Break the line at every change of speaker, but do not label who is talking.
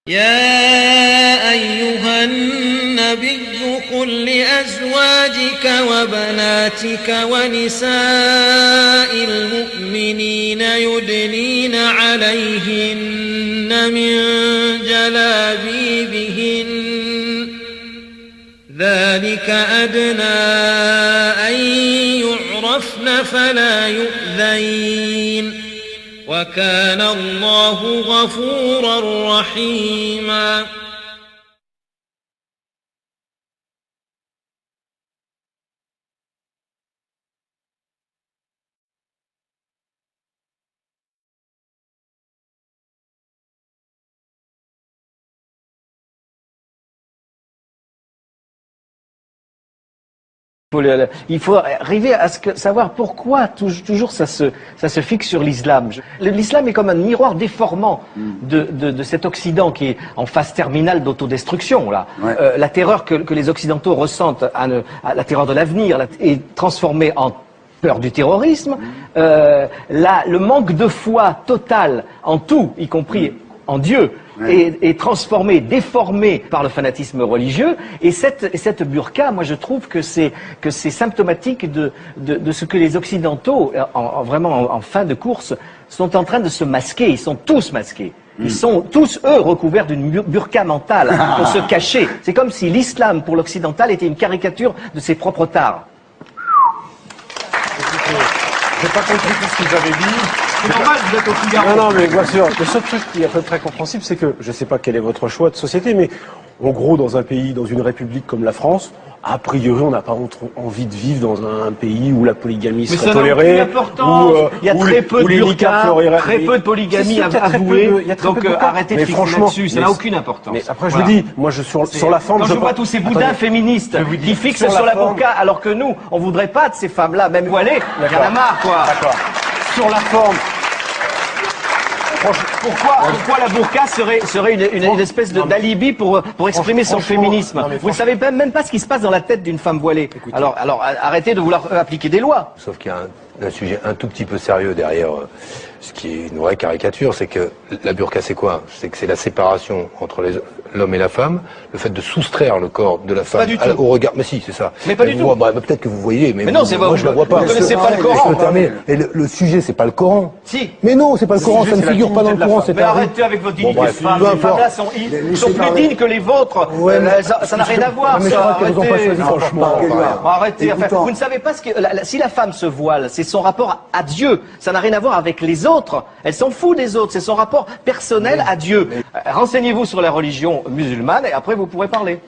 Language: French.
يا أيها النبي قل لأزواجك وبناتك ونساء المؤمنين يدنين عليهن من جلابيبهن ذلك أدنى أن يعرفن فلا يؤذين وكان الله غفورا رحيما.
Il faut arriver à savoir pourquoi toujours ça se fixe sur l'islam. L'islam est comme un miroir déformant de cet Occident qui est en phase terminale d'autodestruction. Là.
Ouais.
La terreur que les Occidentaux ressentent, la terreur de l'avenir, est transformée en peur du terrorisme. Le manque de foi total en tout, y compris en Dieu, est transformé, déformé par le fanatisme religieux. Et cette burqa, moi je trouve que c'est symptomatique de ce que les Occidentaux, vraiment en fin de course, sont en train de se masquer. Ils sont tous masqués. Ils sont tous, eux, recouverts d'une burqa mentale pour se cacher. C'est comme si l'islam, pour l'occidental, était une caricature de ses propres tares.
J'ai pas compris tout ce qu'ils avaient dit.
C'est normal, vous êtes au Figaro.
Non, mais bien sûr. Le seul truc qui est à peu près compréhensible, c'est que, je sais pas quel est votre choix de société, mais en gros, dans un pays, dans une république comme la France, a priori, on n'a pas envie de vivre dans un pays où la polygamie serait tolérée.
Il y a très peu de burqa, très peu de polygamie avouée. Donc arrêtez de fixer là-dessus, ça n'a aucune importance.
Mais après, je vous dis, moi, sur la forme,
quand je vois tous ces boudins féministes qui fixent sur la burqa, alors que nous, on voudrait pas de ces femmes-là, même voilées, il y en a marre, quoi.
D'accord. Sur la forme.
Pourquoi la burqa serait une espèce d'alibi pour exprimer son féminisme? Vous ne savez même pas ce qui se passe dans la tête d'une femme voilée. Alors arrêtez de vouloir appliquer des lois.
Sauf qu'il y a un sujet un tout petit peu sérieux derrière ce qui est une vraie caricature, c'est que la burqa c'est quoi? C'est que c'est la séparation entre l'homme et la femme, le fait de soustraire le corps de la femme au regard. Mais si, c'est ça.
Mais pas du tout.
Peut-être que vous voyez, mais
non, c'est
moi je la vois pas.
Vous ne connaissez pas le Coran.
Et le sujet c'est pas le Coran.
Si.
Mais non, c'est pas le Coran, ça ne figure pas dans le Coran.
Mais arrêtez avec votre dignité de femme. Les femmes-là sont plus dignes que les vôtres. Ça n'a rien à voir.
Mais je crois qu'elles n'ont pas choisi, franchement.
Arrêtez. Vous ne savez pas si la femme se voile, c'est son rapport à Dieu. Ça n'a rien à voir avec les autres. Elle s'en fout des autres. C'est son rapport personnel à Dieu. Renseignez-vous sur la religion musulmane et après vous pourrez parler.